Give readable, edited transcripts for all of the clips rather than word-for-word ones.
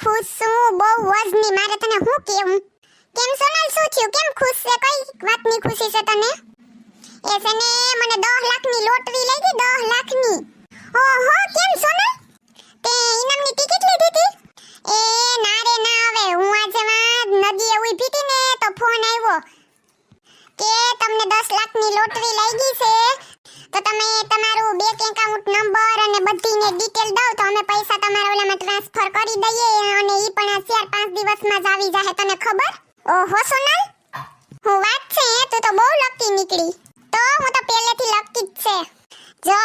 ખુશ છું બહુ વજની મારે તને હું કેવું કેમ સોનલ શું થયું કેમ ખુશ છે કઈ વાતની ખુશી છે તને એ છે ને મને 10 લાખની લોટરી લઈ ગઈ 10 લાખની ઓહો કેમ સોનલ તે ઇનામની ટિકિટ લીધી હતી એ ના રે ના આવે હું આજે નદીએ ઊભી હતી ને તો ફોન આવ્યો કે તમને 10 લાખની લોટરી લઈ ગઈ છે તો તમે તમારું બેંક એકાઉન્ટ નંબર અને બધીને ડિટેલ દો તો અમે પૈસા તમારા ઓલામાં ટ્રાન્સફર કરી દઈએ અને ઈ પણ આ 4-5 દિવસમાં જ આવી જાહે તને ખબર ઓહો સોનલ હું વાત છે તું તો બહુ લકી નીકળી તો હું તો પહેલેથી લકી જ છે જો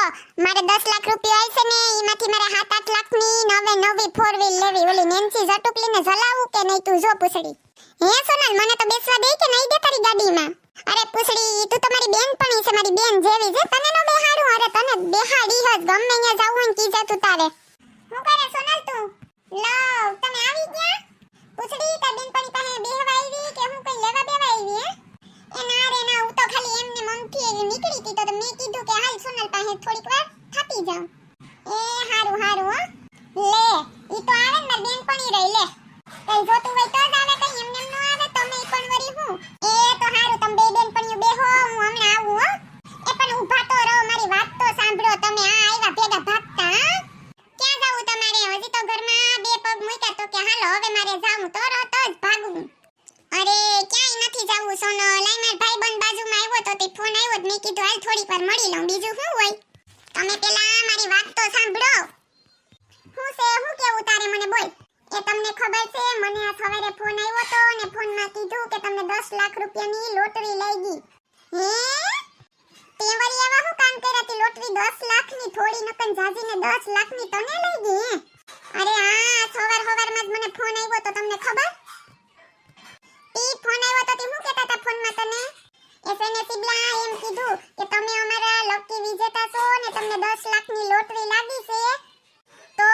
મારે 10 લાખ રૂપિયા આવી છે ને એમાંથી મારે 7-8 લાખની નવી 4 વ્હીલ લેવી ઓલી નેન્સી જટુકલીને જલાવું કે નહીં તું જો પૂછડી હે સોનલ મને તો બેસવા દે કે નહીં દે તારી ગાડીમાં અરે પૂછડી તું તમારી બેનપણી છે મારી બેન જેવી છે તને નો બેહાડું અરે તને બેહાડી જ ગમે અહીંયા જાવું હોય કી જા તું તારે હું કરે સોનલ તું લવ તમે આવી ગયા પૂછડી તાર બેનપણી પાસે બેહવા આવી કે હું કઈ લેવા બેવા આવી હે એ ના રે ના હું તો ખાલી એમને મમથી નીકળી હતી તો મેં કીધું કે હાલ સોનલ પાસે થોડીક વાર થાકી જાઉં એ હારું હારું હો લે ઈ તો આવે ને મારી બેનપણી રહી લે કઈ જોતું હોય તો જ આવે કઈ એમને નો આવે તમે પણ વરી હું એ તો હારું તમે બે બેનપણીઓ બેહો હું હમણાં આવું હો એ પણ ઊભા તો રહો મારી વાત તો સાંભળો તમે આ આવ્યા ભેગા ભાગતા હા ક્યાં જાવું તમારે હજી તો ઘરમાં બે પગ મૂક્યા તો કે હાલો હવે મારે જાવું તો રતો જ ભાગું અરે ક્યાંય નથી જાવું સોનો લાઈ માર ભાઈબંધ બાજુમાં આવ્યો તો તે ફોન આવ્યો તો મેં કીધું હાલ થોડીક વાર મળી લઉં બીજું શું હોય તમે પેલા મારી વાત તો સાંભળો હું છે હું કેવું તારે મને બોલ એ તમને ખબર છે મને આ સવારે ફોન આવ્યો તો ને ફોનમાં કીધું કે તમને 10 લાખ રૂપિયાની લોટરી લઈ ગઈ હે તે વળી એવા હું કામ કર્યા તી લોટરી 10 લાખની થોડી નકન જાજીને 10 લાખની તને લઈ ગઈ હે અરે આ સવારમાં જ મને ફોન આવ્યો તો તમને ખબર ઈ ફોન આવ્યો તો તે હું કહેતા હતા ફોનમાં તને એસએને સિબલા એમ કીધું કે તમે અમારા લકી વિજેતા છો ને તમને 10 લાખની લોટરી લાગી છે તો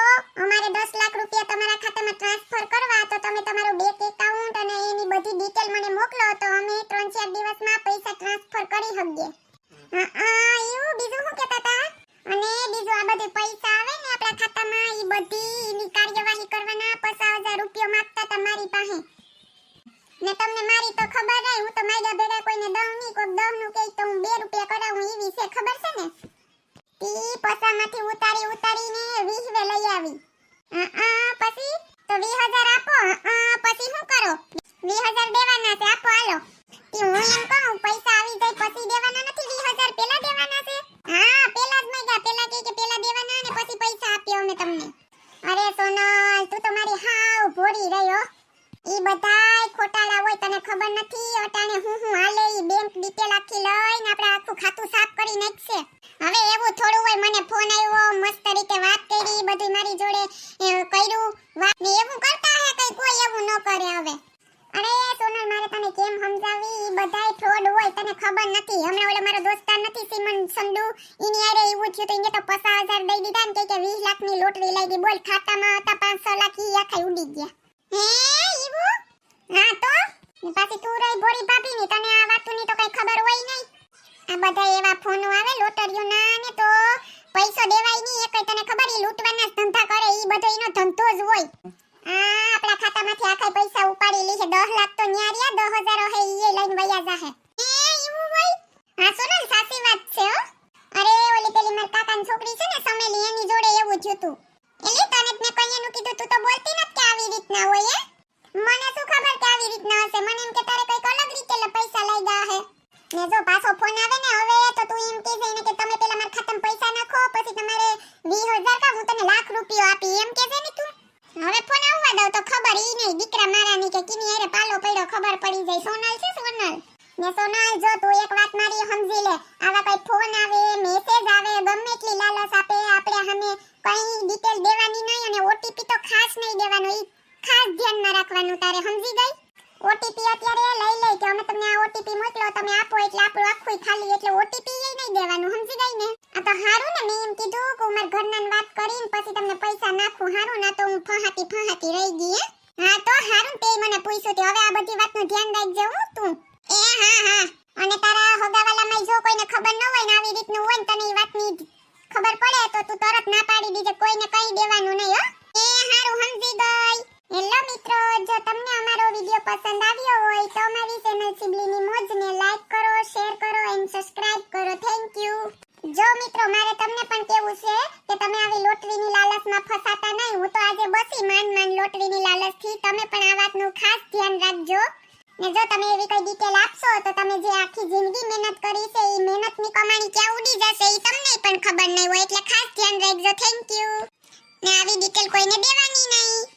અમારે 10 લાખ રૂપિયા તમારા ખાતામાં ટ્રાન્સફર કરવા તો તમે તમારું બેંક એકાઉન્ટ અને એની બધી ડિટેલ મને મોકલો તો અમે 3-4 દિવસમાં પૈસા ટ્રાન્સફર કરી શકીએ એવું બીજું શું કહેતા હતા અને બીજું આ બધું પૈસા આવે ને આપણા ખાતામાં ઈ બધી એની કાર્યવાહી કરવાના 50,000 રૂપિયા માંગતા હતા મારી પાસે ને તમને મારી તો ખબર નહીં હું તો મારા ભેગા કોઈને દઉં નહીં કોક 10 નું કહે તો હું 2 રૂપિયા કરાવું એવી છે ખબર છે ને ઈ પસામાંથી ઉતારીને 20 વે લઈ આવી પછી તો 20,000 આપો પછી શું કરો 20,000 દેવાના છે આપો હાલો ઈ હું એમ કહું પૈસા આવી જાય પછી દેવાના નથી 20,000 પહેલા દેવાના છે હા પહેલા જ માંગ્યા પહેલા કે પહેલા દેવાના ને પછી પૈસા આપ્યો અમે તમને અરે સોનલ તું તો મારી હાવ ભોળી રહ્યો ઈ બધાય ખોટાળા હોય તને ખબર નથી અટાણે હું હાલે ઈ બેંક ડિટેલ આખી લઈને આપણે આખું ખાતું સાફ કરી નાખશે હવે એવું થોડું હોય મને ફોન આવ્યો મસ્ત રીતે વાત કરી બધું મારી જોડે કર્યું વાત ને એવું કરતા હે કઈ કોઈ એવું ન કરે હવે અરે સોનલ મારે તને કેમ સમજાવી ઈ બધાય ફ્રોડ હોય તને ખબર નથી હમણાં ઓલો મારો દોસ્તાર નથી સિમન સંડુ ઈની આરે એવું થયું તો ઈને તો 50,000 દઈ દીધા ને કે 20 લાખની લોટરી લઈ ગઈ બોલ ખાતામાં હતા 500 લાખ ઈ આખા ઉડી ગયા હે ઈવું હા તો ને પાછી તું રહી ભોળી ભાભી ની તને આ વાતની તો કઈ ખબર હોય નહીં આ બધા એવા ફોનો આવે લોટરીઓના ને તો પૈસો દેવાય નહીં એકય તને ખબર ઈ લૂંટવાના ધંધા કરે ઈ બધો એનો ધંધો જ હોય આપણા ખાતામાંથી આખા પૈસા ઉપાડી લે છે 10 લાખ તો ન્યારિયા 10,000 હે ઈ લઈને વયા જાહે એવું હોય હા સોનલ સાચી વાત છે હો અરે ઓલી પેલી માર કાકાની છોકરી છે ને સમેલી એની જોડે એવું થયું તું એટલે તને મેં કઈયાનું કીધું તું તો બોલતી નત કે આવી રીતના હોય હે મને શું ખબર કે આવી રીતના હશે મને એમ કે તારે કઈક અલગ રીતે પૈસા લઈ ગયા હે ને જો પાછો ફોન આવે ને હવે તો તું એમ કહે છે ને કે તમે પેલા મારા ખાતામાં પૈસા નાખો પછી તમારે 20,000 કા હું તને લાખ રૂપિયા આપી એમ કહે છે ને તું હવે ફોન આવવા દઉં તો ખબર ઈ નહીં દીકરા મારાની કે કિની હારે પાલો પડ્યો ખબર પડી જાય સોનલ છે સોનલ ને સોનલ જો તું એક વાત મારી સમજી લે આવા કઈ ફોન આવે મેસેજ આવે ગમે એટલી લાલચ આપે આપણે સામે કઈ ડિટેલ દેવાની નહીં અને ઓટીપી તો ખાસ નહીં દેવાનો ઈ ખાસ ધ્યાનમાં રાખવાનું તારે સમજી ગઈ ઓટીપી અત્યારે લઈ લે કે અમે તમને આ ઓટીપી મોકલો તમે આપો એટલે આપણું આખું ખાલી એટલે ઓટીપી એ નહીં દેવાનું સમજી ગઈ ને આ તો હારું ને મેં એમ કીધું કે માર ઘરનાને વાત કરીને પછી તમને પૈસા નાખું હારું ના તો હું ફહાતી રહી ગઈ હા તો હારું તે મને પૂછ્યું તે હવે આ બધી વાતનું ધ્યાન રાખજે હું તું એ હા અને તારા હોગાવાલામાં જો કોઈને ખબર ન હોય ને આવી રીતનું હોય ને તને એ વાતની ખબર પડે તો તું તરત ના પાડી દીજે કોઈને કઈ દેવાનું નહીં હો એ હારું સમજી ગઈ હેલો મિત્રો, જો તમને અમારો વિડિયો પસંદ આવ્યો હોય તો અમારી ચેનલ સિબલીની મોજને લાઈક કરો, શેર કરો એન્ડ સબસ્ક્રાઇબ કરો. Thank you. જો મિત્રો, મારે તમને પણ કહેવું છે કે તમે આવી લોટરીની લાલચમાં ફસાતા નહીં. હું તો આજે બસી માંડ લોટરીની લાલચથી. તમે પણ આ વાતનું ખાસ ધ્યાન રાખજો. ને જો તમે એવી કોઈ ડિટેલ આપશો તો તમે જે આખી જિંદગી મહેનત કરી છે એ મહેનતની કમાણી ક્યાં ઉડી જશે એ તમને પણ ખબર નહીં હોય. એટલે ખાસ ધ્યાન રાખજો. Thank you. ને આવી ડિટેલ કોઈને દેવાની નહીં.